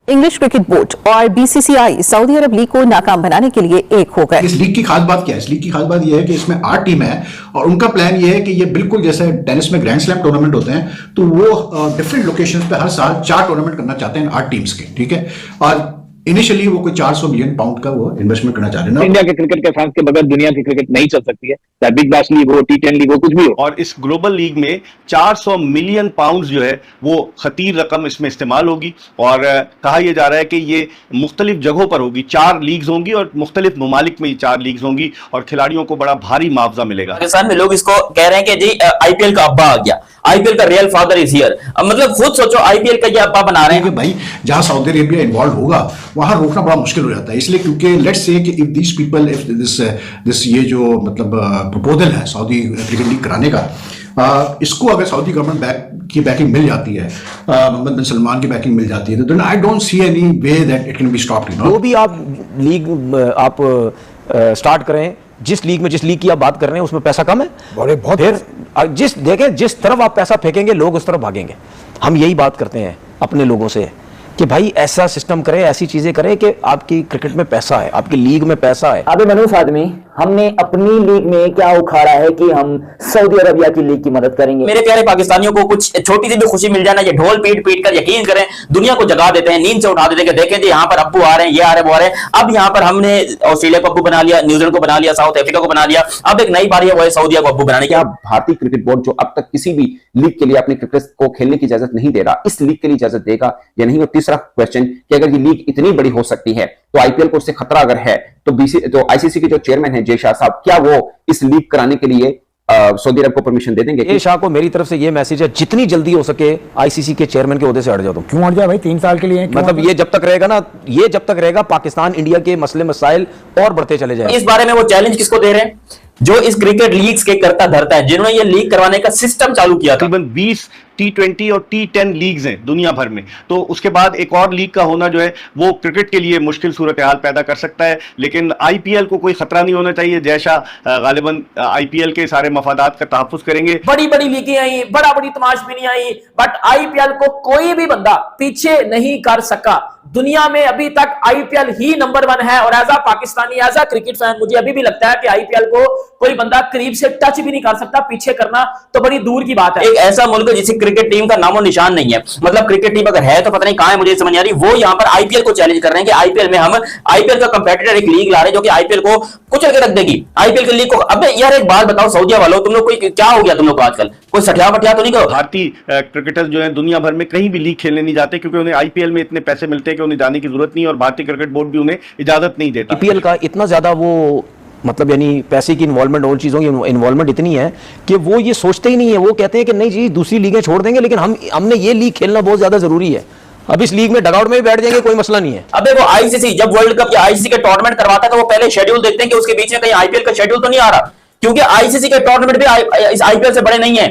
English cricket board और BCCI Saudi अरब league को नाकाम बनाने के लिए एक हो गए। इस लीग की खास बात क्या है? इस लीग की खास बात यह है कि इसमें 8 टीमें हैं और उनका प्लान यह है कि ये बिल्कुल जैसे टेनिस में ग्रैंड स्लैम टूर्नामेंट होते हैं, तो वो डिफरेंट लोकेशंस पे हर साल 4 टूर्नामेंट करना चाहते हैं 8 टीम्स के, ठीक है। और इनिशियली वो कोई 400 मिलियन पाउंड का वो इन्वेस्टमेंट करना चाह रहे हैं। इंडिया के क्रिकेट के फैंस के बगैर दुनिया की क्रिकेट नहीं चल सकती है, चाहे बिग बैश लीग हो, टी10 लीग हो, कुछ भी हो। और इस ग्लोबल लीग में 400 मिलियन पाउंड जो है वो खतीर रकम इसमें इस्तेमाल होगी और कहा यह जा रहा है कि ये मुख्तलिफ जगहों पर होगी। 4 लीग्स होंगी और मुख्तलिफ ममालिक में 4 लीग्स होंगी और खिलाड़ियों को बड़ा भारी मुआवजा मिलेगा। पाकिस्तान में लोग इसको कह रहे हैं कि जी आईपीएल का अब्बा आ गया, आईपीएल का रियल फादर इज हियर। मतलब खुद सोचो, आईपीएल का ये अब्बा बना रहे हैं। भाई जहां सऊदी अरेबिया इन्वॉल्व होगा वहां रोकना बड़ा मुश्किल हो जाता है, इसलिए क्योंकि लेट्स से कि if these people if this ये जो मतलब प्रपोजल है सऊदी क्रिकेट लीग कराने का, इसको अगर सऊदी गवर्नमेंट की बैकिंग मिल जाती है, मोहम्मद बिन सलमान की बैकिंग मिल जाती है, तो then I don't see any way that it can be stopped, you know. वो भी आप लीग आप स्टार्ट करें, जिस लीग की आप बात कर रहे हैं उसमें पैसा कम है, बहुत फिर जिस तरफ आप पैसा फेंकेंगे लोग उस तरफ भागेंगे। हम यही बात करते हैं अपने लोगों से कि भाई ऐसा सिस्टम करें, ऐसी चीजें करें कि आपकी क्रिकेट में पैसा है, आपकी लीग में पैसा है। अबे मनूफ आदमी, हमने अपनी लीग में क्या उखाड़ा है कि हम सऊदी अरबिया की लीग की मदद करेंगे। मेरे प्यारे पाकिस्तानियों को कुछ छोटी सी भी खुशी मिल जाए ना, ये ढोल पीट पीट कर यकीन करें दुनिया को जगा देते हैं, नींद से उठा देते हैं कि देखें जी यहाँ पर अब्बू आ रहे हैं, ये आ रहे हैं, वो आ रहे हैं। अब यहाँ पर हमने ऑस्ट्रेलिया को अब्बू बना लिया, न्यूजीलैंड को बना लिया, साउथ अफ्रीका को बना लिया, अब एक नई बारी है वो है सऊदीया को अब्बू बनाने की। भारतीय क्रिकेट बोर्ड जो अब तक किसी भी लीग के लिए अपने क्रिकेट को खेलने की इजाजत नहीं दे रहा, इस लीग के लिए इजाजत देगा या नहीं? और तीसरा क्वेश्चन कि अगर ये लीग इतनी बड़ी हो सकती है तो आईपीएल को उससे खतरा अगर है तो आईसीसी के जो चेयरमैन हैं जय शाह साहब, क्या वो इस लीग कराने के लिए सऊदी अरब को परमिशन दे देंगे? जय शाह को मेरी तरफ से ये मैसेज है, जितनी जल्दी हो सके आईसीसी के चेयरमैन के ओहदे से हट जाओ। तुम क्यों हट जाए भाई? 3 साल के लिए मतलब ये जब तक रहेगा ना, ये जब तक रहेगा पाकिस्तान इंडिया के मसले मसाइल और बढ़ते चले जाएंगे। इस बारे में वो चैलेंज किसको दे रहे हैं? जो इस क्रिकेट लीग्स के करता धरता है, जिन्होंने ये लीग करवाने का सिस्टम चालू किया था। तकरीबन 20 T20 और T10 लीग्स हैं दुनिया भर में, तो उसके बाद एक और लीग का होना जो है वो क्रिकेट के लिए मुश्किल सूरत हाल पैदा कर सकता है। लेकिन आईपीएल को कोई खतरा नहीं होना चाहिए। जैसा गालिबन आईपीएल के सारे मफादात का तहफ्फुज करेंगे। बड़ी बड़ी लीगें आई, बड़ा बड़ी तमाशबीनी आई, बट आईपीएल को कोई भी बंदा पीछे नहीं कर सका। दुनिया में अभी तक आईपीएल ही नंबर 1 है और as a Pakistani, as a cricket fan मुझे अभी भी लगता है कि आईपीएल को कोई बंदा करीब से टच भी नहीं कर सकता। पीछे करना तो बड़ी दूर की बात है। एक ऐसा मुल्क जिसकी क्रिकेट टीम का नामो निशान नहीं है, मतलब क्रिकेट टीम अगर है तो पता नहीं कहां है, मुझे समझ नहीं आ रही। वो यहां पर आईपीएल को चैलेंज कर रहे हैं कि आईपीएल में हम आईपीएल का कंपेटिटर एक लीग ला रहे हैं जो कि आईपीएल को कुचल के रख देगी। आईपीएल की लीग को, अबे यार एक बात बताओ सऊदीया वालों, तुम लोग कोई क्या हो गया तुम लोग को आजकल? कोई सठिया बठिया तो नहीं करो? भारतीय क्रिकेटर्स जो है दुनिया भर में कहीं भी लीग खेलने नहीं जाते क्योंकि उन्हें आईपीएल में इतने पैसे मिलते हैं कि उन्हें जाने की जरूरत नहीं और भारतीय क्रिकेट बोर्ड भी उन्हें इजाजत नहीं देता। आईपीएल का इतना ज्यादा वो मतलब यानी पैसे की इन्वॉल्वमेंट और चीजों की इन्वॉल्वमेंट इतनी है कि वो ये सोचते ही नहीं है। वो कहते हैं कि नहीं जी दूसरी लीगें छोड़ देंगे, लेकिन हमने ये लीग खेलना बहुत ज्यादा जरूरी है। अब इस लीग में डगआउट में भी बैठ जाएंगे, कोई मसला नहीं है। अबे वो आईसीसी जब वर्ल्ड कप या आईसीसी के टूर्नामेंट करवाता है तो वो पहले शेड्यूल देखते हैं कि उसके बीच में कहीं आईपीएल का शेड्यूल तो नहीं आ रहा, क्योंकि आईसीसी के टूर्नामेंट भी इस आईपीएल से बड़े नहीं है।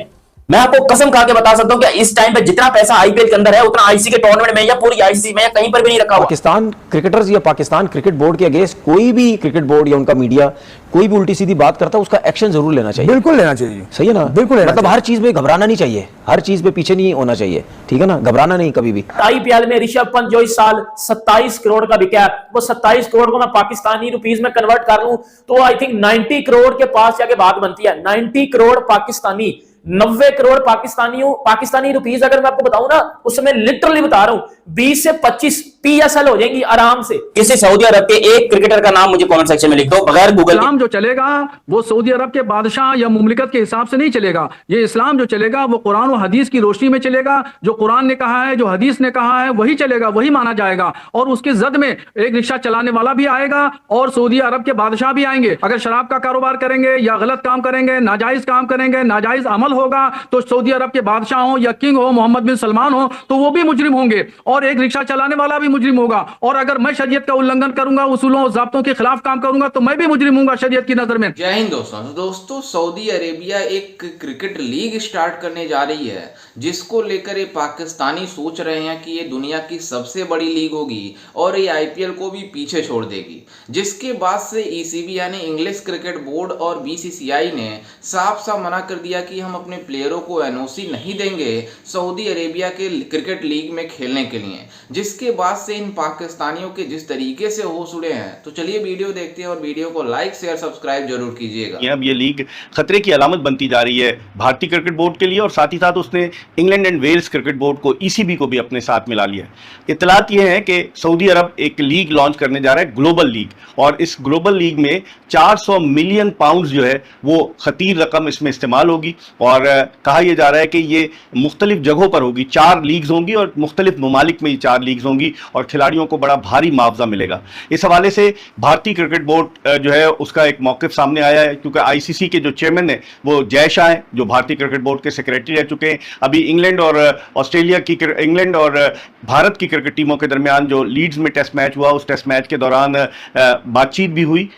मैं आपको कसम खा के बता सकता हूं कि इस टाइम पे जितना पैसा आईपीएल के अंदर है उतना आईसीसी के टूर्नामेंट में या पूरी आईसीसी में या कहीं पर भी नहीं रखा हुआ। पाकिस्तान क्रिकेटर्स या पाकिस्तान क्रिकेट बोर्ड के अगेंस्ट कोई भी क्रिकेट बोर्ड या उनका मीडिया कोई भी उल्टी सीधी बात करता है उसका एक्शन जरूर लेना चाहिए। बिल्कुल लेना चाहिए। सही है ना? बिल्कुल मतलब हर चीज में घबराना नहीं चाहिए, हर चीज में पीछे नहीं होना चाहिए, ठीक है ना? घबराना नहीं कभी भी। आईपीएल में ऋषभ पंत जो इस साल 27 करोड़ का बिका है, वो 27 करोड़ को मैं पाकिस्तानी रुपीस में कन्वर्ट कर लूं तो आई थिंक 90 करोड़ के पास जाके बात बनती है। 90 करोड़ पाकिस्तानी, 90 करोड़ पाकिस्तानी रुपीस अगर मैं आपको बताऊं ना, उसमें लिटरली बता रहा हूं 20 से 25 पीएसएल हो जाएंगी आराम से। किसी सऊदी अरब के एक क्रिकेटर का नाम मुझे कमेंट सेक्शन में लिख दो बगैर गूगल। इस्लाम जो चलेगा वो सऊदी अरब के बादशाह या मुमलिकत के हिसाब से नहीं चलेगा। ये इस्लाम जो चलेगा वो कुरान और हदीस की रोशनी में चलेगा। जो कुरान ने कहा है, जो हदीस ने कहा है, वही चलेगा, वही माना जाएगा। और उसके जद में एक रिक्शा चलाने वाला भी आएगा और सऊदी अरब के बादशाह भी आएंगे। अगर शराब का कारोबार करेंगे या गलत काम करेंगे, नाजायज काम करेंगे, नाजायज अमल होगा, तो सऊदी अरब के बादशाह हो या किंग हो, मोहम्मद बिन सलमान हो, तो वो भी मुजरिम होंगे और एक रिक्शा चलाने वाला भी मुजरिम होगा। और अगर मैं शरीयत का उल्लंघन करूंगा, उसूलों और ज़ाब्तों के खिलाफ काम करूंगा, तो मैं भी मुजरिम हूंगा शरीयत की नजर में। जय हिंद दोस्तों, सऊदी अरेबिया एक क्रिकेट लीग स्टार्ट करने जा रही है जिसको लेकर ये पाकिस्तानी सोच रहे हैं कि ये दुनिया की सबसे बड़ी लीग होगी और ये आईपीएल को भी पीछे छोड़ देगी। जिसके बाद से ईसीबी यानी इंग्लिश क्रिकेट बोर्ड और बीसीसीआई ने साफ साफ मना कर दिया कि हम अपने प्लेयरों को एनओसी नहीं देंगे सऊदी अरेबिया के क्रिकेट लीग में खेलने के लिए, जिसके बाद से इन पाकिस्तानियों के जिस तरीके से होश उड़े हैं। तो चलिए वीडियो देखते हैं और वीडियो को लाइक शेयर सब्सक्राइब जरूर कीजिएगा। अब ये लीग खतरे की अलामत बनती जा रही है भारतीय क्रिकेट बोर्ड के लिए, और साथ ही साथ उसने England and Wales Cricket Board को, ईसीबी को भी अपने साथ मिला लिया है। इत्तलात ये है कि सऊदी अरब एक लीग लॉन्च करने जा रहा है, ग्लोबल लीग, और इस ग्लोबल लीग में 400 मिलियन पाउंड जो है वो खतीर रकम इसमें इस्तेमाल होगी, और कहा यह जा रहा है कि ये मुख्तलिफ जगहों पर होगी, 4 लीग्स होंगी और मुख्तलिफ ममालिक में ये 4 लीग्स होंगी, और खिलाड़ियों को बड़ा भारी मुआवजा मिलेगा। इस हवाले से भारतीय क्रिकेट बोर्ड जो है उसका एक मौक़िफ़ सामने आया है, क्योंकि आईसीसी के जो चेयरमैन है वो जय शाह हैं, जो भारतीय क्रिकेट बोर्ड के सेक्रेटरी रह चुके हैं। अभी इंग्लैंड और भारत की क्रिकेट टीमों के दरमियान जो लीड्स में टेस्ट मैच हुआ, उस टेस्ट मैच के दौरान बातचीत भी हुई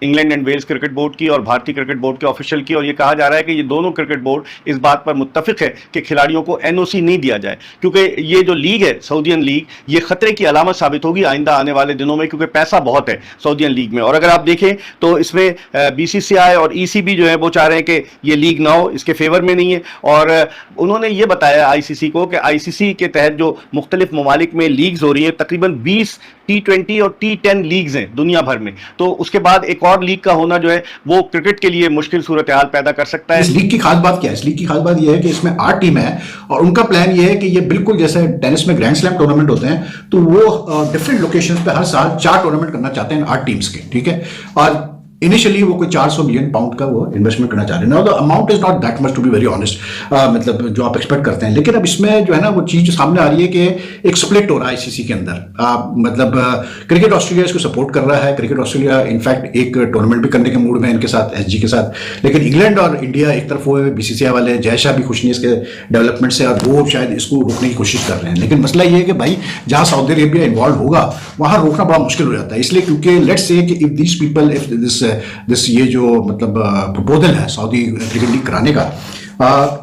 England and Wales Cricket Board की और भारतीय क्रिकेट बोर्ड के ऑफिशियल की, और ये कहा जा रहा है कि ये दोनों क्रिकेट बोर्ड इस बात पर मुत्तफिक है कि खिलाड़ियों को एनओसी नहीं दिया जाए, क्योंकि ये जो लीग है सऊदीयन लीग, ये खतरे की अलामत साबित होगी आइंदा आने वाले दिनों में, क्योंकि पैसा बहुत है सऊदीयन लीग में। और अगर आप देखें तो इसमें बीसीसीआई और ईसीबी जो है वो चाह रहे हैं कि ये लीग ना हो, इसके फेवर में नहीं है। और उन्होंने ये बताया आईसीसी को कि आईसीसी के तहत जो मुख्तलिफ ममालिक में लीग्स हो रही है, तकरीबन 20 T20 और T10 लीग्स हैं दुनिया भर में, तो उसके बाद एक और लीग का होना जो है वो क्रिकेट के लिए मुश्किल सूरत हाल पैदा कर सकता है। इस लीग की खास बात क्या है? इस लीग की खास बात यह है कि इसमें 8 टीम है, और उनका प्लान ये है कि ये बिल्कुल जैसे टेनिस में ग्रैंड स्लैम टूर्नामेंट होते हैं, तो वो डिफरेंट लोकेशंस पे हर साल 4 टूर्नामेंट करना चाहते हैं 8 टीम्स के, ठीक है। और इनिशियली वो कोई 400 मिलियन पाउंड का वो इन्वेस्टमेंट करना चाह रहे हैं। The amount is not that much to be very honest, मतलब जो आप एक्सपेक्ट करते हैं, लेकिन अब इसमें जो है ना वो चीज सामने आ रही है कि एक स्प्लिट हो रहा है आईसीसी के अंदर। मतलब क्रिकेट ऑस्ट्रेलिया इसको सपोर्ट कर रहा है, क्रिकेट ऑस्ट्रेलिया इनफैक्ट एक टूर्नामेंट भी करने के मूड में इनके साथ, एसजी के साथ, लेकिन इंग्लैंड और इंडिया एक तरफ वो है, बीसीसीआई वाले जय शाह भी खुश नहीं इसके डेवलपमेंट से, और वो शायद इसको रोकने की कोशिश कर रहे हैं। लेकिन मसला ये है कि भाई जहां सऊदी अरेबिया इन्वॉल्व होगा वहां रोकना बड़ा मुश्किल हो जाता है, इसलिए क्योंकि लेट्स से कि if these people, if this ये जो मतलब प्रपोजल है सऊदी क्रिकेट लीग कराने का,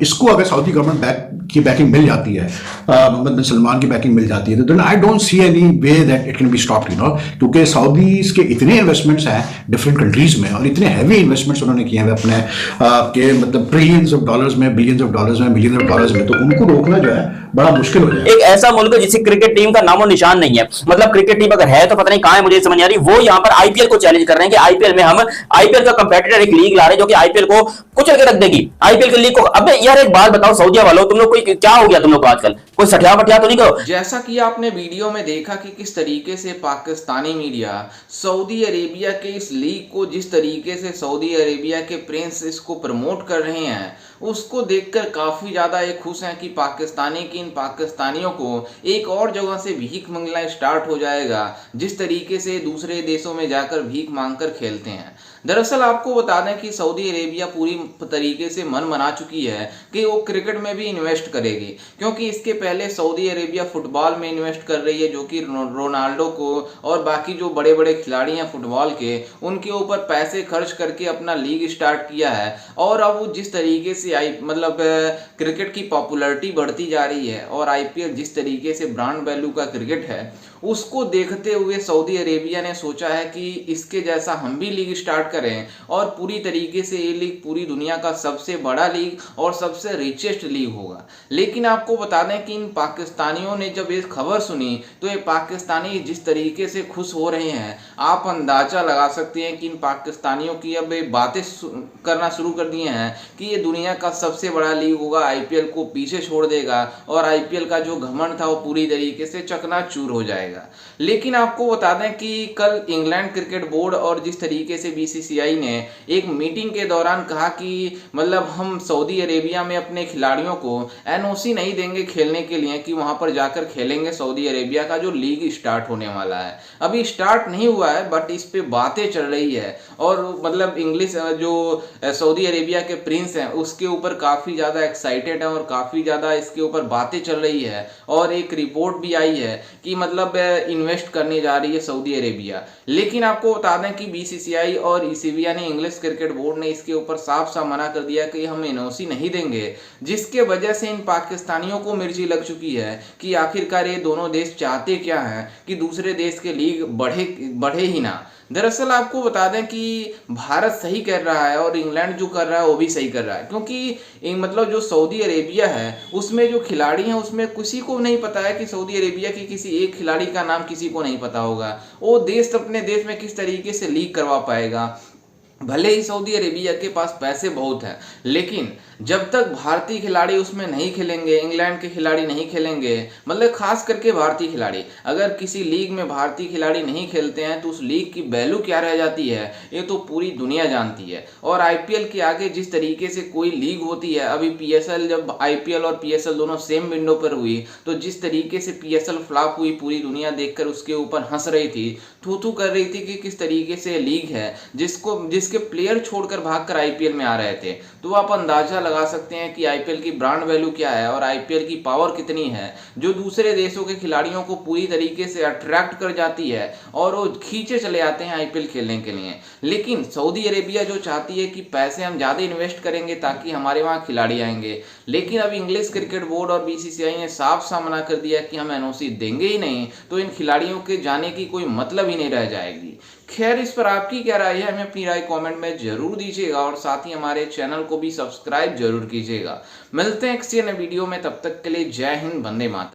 इसको अगर सऊदी गवर्नमेंट की बैकिंग मिल जाती है, मोहम्मद बिन सलमान की बैकिंग मिल जाती है, तो then I don't see any way that it can be stopped, you know, क्योंकि सऊदीज के इतने इन्वेस्टमेंट्स हैं डिफरेंट कंट्रीज में, और इतने हैवी इन्वेस्टमेंट्स उन्होंने किए हैं अपने के मतलब ट्रिलियंस ऑफ डॉलर्स में, बिलियंस ऑफ डॉलर्स में, मिलियंस ऑफ डॉलर्स में, तो उनको रोकना जो है बड़ा मुश्किल हो जाएगा। एक ऐसा मुल्क है जिसकी क्रिकेट टीम का नामो निशान नहीं है, मतलब क्रिकेट टीम अगर है तो पता नहीं कहां है, मुझे समझ नहीं आ रही। वो यहाँ पर आईपीएल को चैलेंज कर रहे हैं कि आईपीएल में हम आईपीएल का कंपेटिटर एक लीग ला रहे हैं जो कि आईपीएल को कुचल के रख देगी, आईपीएल की लीग को। अब यार एक बात बताओ सऊदिया वालों, तुम लोग कोई क्या हो गया तुम लोग आजकल, कोई सठिया पटिया तो नहीं करो। जैसा कि आपने वीडियो में देखा कि किस तरीके से पाकिस्तानी मीडिया सऊदी अरेबिया के इस लीग को, जिस तरीके से सऊदी अरेबिया के प्रिंस इसको प्रमोट कर रहे हैं, उसको देखकर काफ़ी ज़्यादा ये खुश हैं कि पाकिस्तानी की इन पाकिस्तानियों को एक और जगह से भीख मंगना स्टार्ट हो जाएगा, जिस तरीके से दूसरे देशों में जाकर भीख मांगकर खेलते हैं। दरअसल आपको बता दें कि सऊदी अरेबिया पूरी तरीके से मन बना चुकी है कि वो क्रिकेट में भी इन्वेस्ट करेगी, क्योंकि इसके पहले सऊदी अरेबिया फुटबॉल में इन्वेस्ट कर रही है, जो कि रोनाल्डो को और बाकी जो बड़े बड़े खिलाड़ी हैं फुटबॉल के, उनके ऊपर पैसे खर्च करके अपना लीग स्टार्ट किया है। और अब वो जिस तरीके से मतलब क्रिकेट की पॉपुलैरिटी बढ़ती जा रही है, और आईपीएल जिस तरीके से ब्रांड वैल्यू का क्रिकेट है, उसको देखते हुए सऊदी अरेबिया ने सोचा है कि इसके जैसा हम भी लीग स्टार्ट करें, और पूरी तरीके से ये लीग पूरी दुनिया का सबसे बड़ा लीग और सबसे रिचेस्ट लीग होगा। लेकिन आपको बता दें कि इन पाकिस्तानियों ने जब ये खबर सुनी, तो ये पाकिस्तानी जिस तरीके से खुश हो रहे हैं, आप अंदाजा लगा सकते हैं कि इन पाकिस्तानियों की अब ये बातें करना शुरू कर दिए हैं कि ये दुनिया का सबसे बड़ा लीग होगा, आईपीएल को पीछे छोड़ देगा, और आईपीएल का जो घमंड था वो पूरी तरीके से चकनाचूर हो जाएगा। लेकिन आपको बता दें कि कल इंग्लैंड क्रिकेट बोर्ड और जिस तरीके से बीसीसीआई ने एक मीटिंग के दौरान कहा कि मतलब हम सऊदी अरेबिया में अपने खिलाड़ियों को एनओसी नहीं देंगे खेलने के लिए, कि वहां पर जाकर खेलेंगे सऊदी अरेबिया का जो लीग स्टार्ट होने वाला है। अभी स्टार्ट नहीं हुआ है, बट इस पे बातें चल रही है, और मतलब इंग्लिश जो सऊदी अरेबिया के प्रिंस हैं उसके ऊपर काफ़ी ज़्यादा एक्साइटेड है, और काफ़ी ज़्यादा इसके ऊपर बातें चल रही है, और एक रिपोर्ट भी आई है कि मतलब इन्वेस्ट करने जा रही है सऊदी अरेबिया। लेकिन आपको बता दें कि बीसीसीआई और ईसीबी यानी इंग्लिश क्रिकेट बोर्ड ने इसके ऊपर साफ साफ मना कर दिया कि हम एनओसी नहीं देंगे, जिसके वजह से इन पाकिस्तानियों को मिर्ची लग चुकी है कि आखिरकार ये दोनों देश चाहते क्या हैं कि दूसरे देश के लीग बढ़े ही ना। दरअसल आपको बता दें कि भारत सही कर रहा है और इंग्लैंड जो कर रहा है वो भी सही कर रहा है, क्योंकि कि मतलब जो सऊदी अरेबिया है उसमें जो खिलाड़ी हैं उसमें किसी को नहीं पता है कि सऊदी अरेबिया के किसी एक खिलाड़ी का नाम किसी को नहीं पता होगा। वो देश अपने देश में किस तरीके से लीग करवा पाएगा। भले ही सऊदी अरेबिया के पास पैसे बहुत हैं, लेकिन जब तक भारतीय खिलाड़ी उसमें नहीं खेलेंगे, इंग्लैंड के खिलाड़ी नहीं खेलेंगे, मतलब खास करके भारतीय खिलाड़ी, अगर किसी लीग में भारतीय खिलाड़ी नहीं खेलते हैं तो उस लीग की वैल्यू क्या रह जाती है ये तो पूरी दुनिया जानती है। और आईपीएल के आगे जिस तरीके से कोई लीग होती है, अभी पीएसएल जब आईपीएल और पीएसएल दोनों सेम विंडो पर हुई तो जिस तरीके से पीएसएल फ्लॉप हुई पूरी दुनिया देखकर उसके ऊपर हंस रही थी, थू कर रही थी कि किस तरीके से लीग है जिसके प्लेयर छोड़कर भागकर आईपीएल में आ रहे थे। तो आप अंदाजा लगा सकते हैं कि आईपीएल की ब्रांड वैल्यू क्या है और आईपीएल की पावर कितनी है, जो दूसरे देशों के खिलाड़ियों को पूरी तरीके से अट्रैक्ट कर जाती है और वो खींचे चले आते हैं आईपीएल खेलने के लिए। लेकिन सऊदी अरेबिया जो चाहती है कि पैसे हम ज़्यादा इन्वेस्ट करेंगे ताकि हमारे वहाँ खिलाड़ी आएंगे, लेकिन अब इंग्लिश क्रिकेट बोर्ड और बीसीसीआई ने साफ साफ मना कर दिया कि हम एनओसी देंगे ही नहीं, तो इन खिलाड़ियों के जाने की कोई मतलब ही नहीं रह जाएगी। खैर, इस पर आपकी क्या राय है हमें अपनी राय कमेंट में जरूर दीजिएगा और साथ ही हमारे चैनल को भी सब्सक्राइब जरूर कीजिएगा। मिलते हैं किसी अन्य वीडियो में, तब तक के लिए जय हिंद, वंदे मातरम।